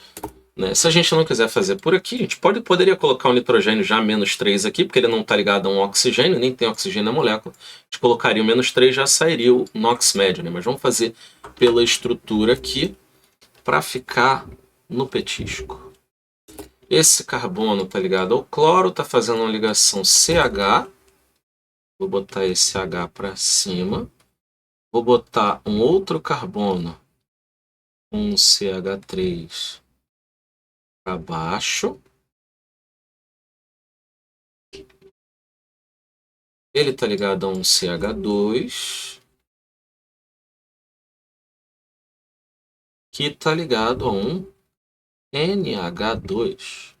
[SPEAKER 1] né, se a gente não quiser fazer por aqui, a gente poderia colocar o nitrogênio já menos 3 aqui, porque ele não está ligado a um oxigênio, nem tem oxigênio na molécula. A gente colocaria o menos 3, já sairia o NOx médio, né? Mas vamos fazer pela estrutura aqui para ficar no petisco. Esse carbono está ligado ao cloro, está fazendo uma ligação CH. Vou botar esse H para cima. Vou botar um outro carbono, um CH3, para baixo. Ele está ligado a um CH2, que está ligado a um NH2.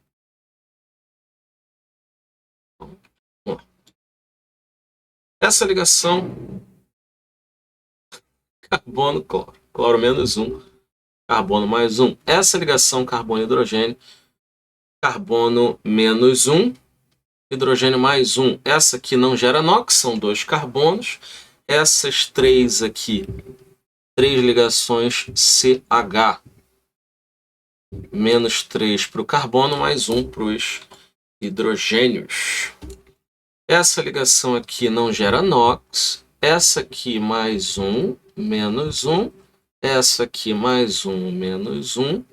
[SPEAKER 1] Essa ligação carbono, cloro. Cloro menos 1, carbono mais 1. Essa ligação carbono hidrogênio, carbono menos 1, hidrogênio mais 1. Essa aqui não gera NOx, são 2 carbonos. Essas 3 aqui, 3 ligações CH. Menos 3 para o carbono, mais 1 para os hidrogênios. Essa ligação aqui não gera NOx. Essa aqui mais 1, menos 1. Essa aqui mais 1, menos 1.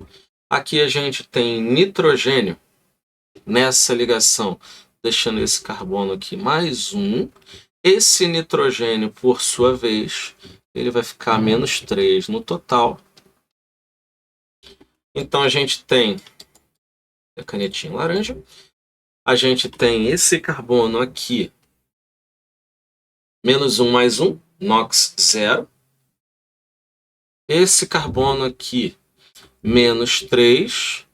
[SPEAKER 1] Aqui a gente tem nitrogênio nessa ligação, deixando esse carbono aqui mais 1. Esse nitrogênio, por sua vez, ele vai ficar menos 3 no total. Então a gente tem a canetinha laranja. A gente tem esse carbono aqui, menos 1 mais 1, NOx 0. Esse carbono aqui, menos 3.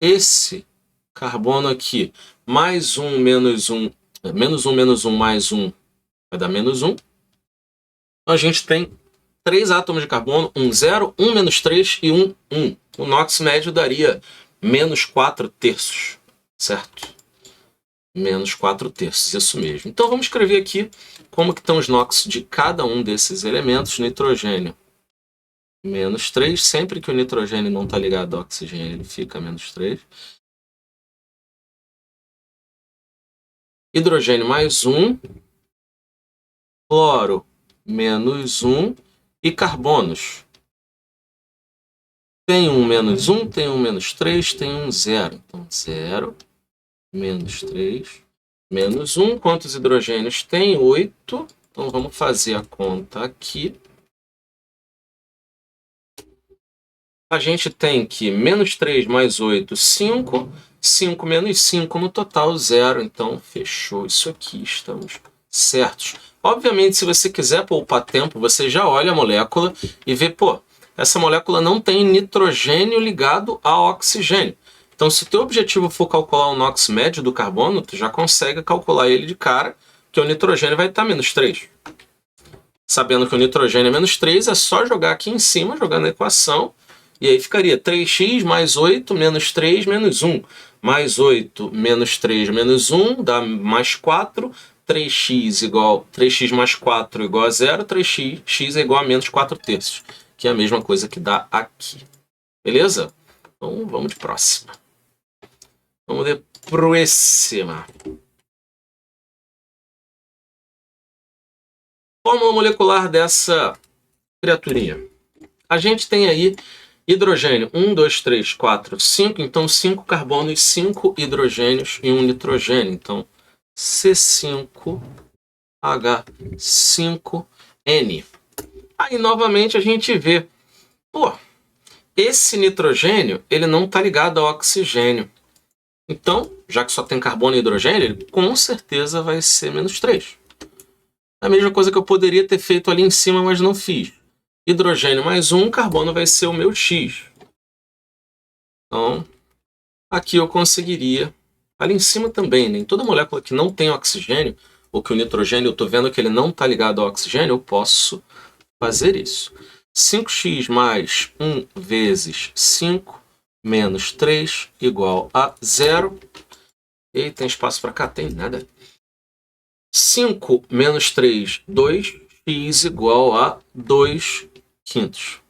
[SPEAKER 1] Esse carbono aqui, mais 1, menos 1, menos 1, menos 1, mais 1, vai dar menos 1. Então a gente tem 3 átomos de carbono, 1, 0, 1, menos 3 e 1, 1. O NOx médio daria menos 4 terços, certo? Menos 4 terços, isso mesmo. Então vamos escrever aqui como que estão os NOx de cada um desses elementos. Nitrogênio, menos 3. Sempre que o nitrogênio não está ligado ao oxigênio, ele fica menos 3. Hidrogênio mais 1. Cloro, menos 1. E carbonos. Tem um menos 1, tem um menos 3, tem um 0. Então 0, menos 3, menos 1. Quantos hidrogênios tem? 8. Então vamos fazer a conta aqui. A gente tem que menos 3 mais 8, 5. 5 menos 5 no total, 0. Então fechou isso aqui, estamos certos. Obviamente, se você quiser poupar tempo, você já olha a molécula e vê, pô, essa molécula não tem nitrogênio ligado a oxigênio. Então, se o teu objetivo for calcular o NOx médio do carbono, tu já consegue calcular ele de cara, que o nitrogênio vai estar menos 3. Sabendo que o nitrogênio é menos 3, é só jogar aqui em cima, jogar na equação, E aí ficaria 3x mais 8 menos 3 menos 1. Mais 8 menos 3 menos 1 dá mais 4. 3x mais 4 igual a 0. 3x é igual a menos 4 terços. Que é a mesma coisa que dá aqui. Beleza? Então vamos de próxima. Vamos de próxima. Fórmula molecular dessa criaturinha. A gente tem aí hidrogênio 1, 2, 3, 4, 5. Então 5 carbonos, 5 hidrogênios e 1 nitrogênio. Então C5H5N. Aí novamente a gente vê, pô, esse nitrogênio ele não está ligado ao oxigênio. Então, já que só tem carbono e hidrogênio, ele com certeza vai ser menos 3. A mesma coisa que eu poderia ter feito ali em cima, mas não fiz. Hidrogênio mais 1, carbono vai ser o meu X. Então, aqui eu conseguiria. Ali em cima também, né? Em toda molécula que não tem oxigênio, ou que o nitrogênio eu estou vendo que ele não está ligado ao oxigênio, eu posso fazer isso. 5x mais 1 vezes 5 menos 3 igual a 0. E tem espaço para cá? Tem nada. 5 menos 3, 2. X igual a 2 quintos.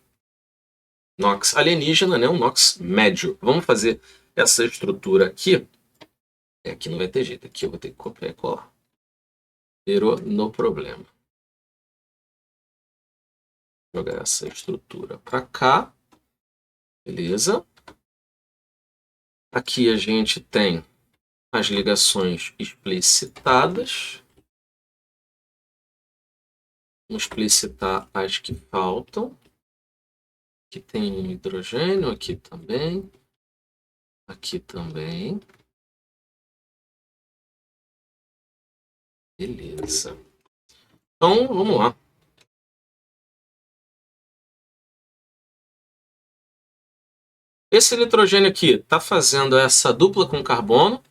[SPEAKER 1] NOx alienígena, né? Um NOx médio. Vamos fazer essa estrutura aqui. Aqui não vai ter jeito. Aqui eu vou ter que copiar e colar. Virou no problema. Jogar essa estrutura para cá. Beleza. Aqui a gente tem as ligações explicitadas. Vamos explicitar as que faltam. Aqui tem um hidrogênio, aqui também. Aqui também. Beleza. Então, vamos lá. Esse nitrogênio aqui está fazendo essa dupla com carbono.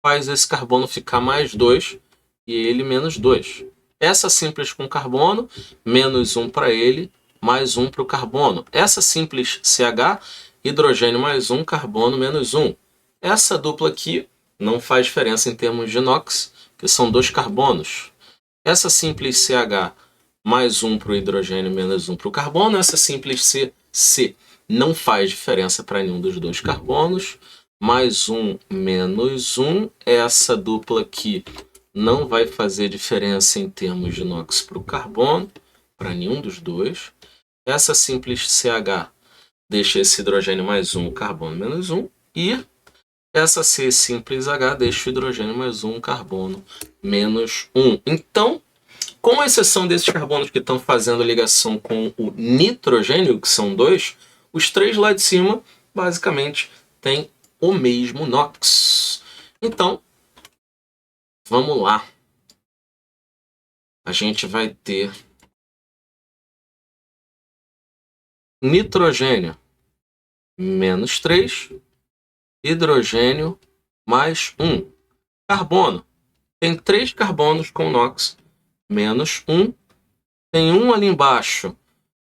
[SPEAKER 1] Faz esse carbono ficar mais 2 e ele menos 2. Essa simples com carbono, menos 1 para ele, mais 1 para o carbono. Essa simples CH, hidrogênio mais 1, carbono menos 1. Essa dupla aqui não faz diferença em termos de NOx, que são 2 carbonos. Essa simples CH, mais 1 para o hidrogênio, menos 1 para o carbono. Essa simples CC não faz diferença para nenhum dos 2 carbonos. Mais 1, menos 1. Essa dupla aqui não vai fazer diferença em termos de NOx para o carbono, para nenhum dos 2. Essa simples CH deixa esse hidrogênio mais 1, carbono menos 1. E essa C simples H deixa o hidrogênio mais 1, carbono menos 1. Então, com exceção desses carbonos que estão fazendo ligação com o nitrogênio, que são 2, os 3 lá de cima, basicamente, têm o mesmo NOx. Então, vamos lá. A gente vai ter nitrogênio menos 3, hidrogênio mais 1. Carbono. Tem 3 carbonos com NOx menos 1. Tem um ali embaixo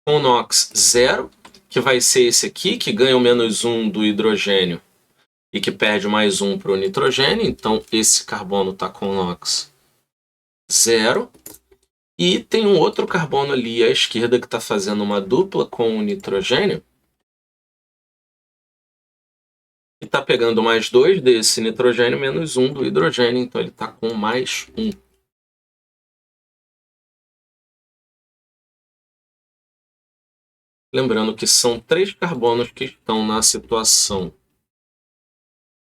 [SPEAKER 1] com NOx 0, que vai ser esse aqui, que ganha o menos 1 do hidrogênio e que perde mais 1 para o nitrogênio. Então, esse carbono está com NOx 0. E tem um outro carbono ali à esquerda que está fazendo uma dupla com o nitrogênio. E está pegando mais 2 desse nitrogênio, menos 1 do hidrogênio. Então, ele está com mais 1. Lembrando que são 3 carbonos que estão na situação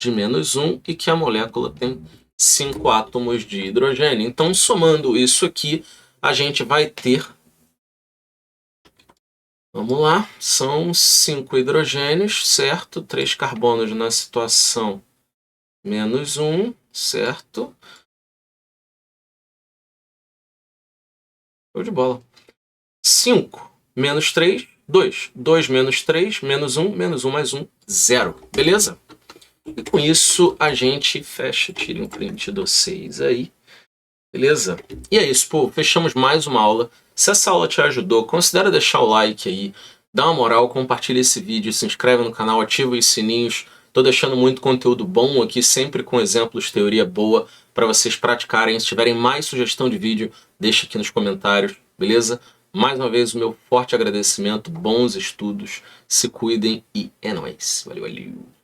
[SPEAKER 1] de menos 1 e que a molécula tem 5 átomos de hidrogênio. Então, somando isso aqui, a gente vai ter... Vamos lá, são 5 hidrogênios, certo? 3 carbonos na situação menos 1, certo? Show de bola. 5 menos 3, 2. 2 menos 3, menos 1 mais 1, 0. Beleza? E com isso a gente fecha, tire um print de vocês aí. Beleza? E é isso, pô. Fechamos mais uma aula. Se essa aula te ajudou, considere deixar o like aí. Dá uma moral, compartilha esse vídeo, se inscreve no canal, ativa os sininhos. Tô deixando muito conteúdo bom aqui, sempre com exemplos, teoria boa, para vocês praticarem. Se tiverem mais sugestão de vídeo, deixa aqui nos comentários, beleza? Mais uma vez, o meu forte agradecimento, bons estudos, se cuidem e é nóis. Valeu, valeu.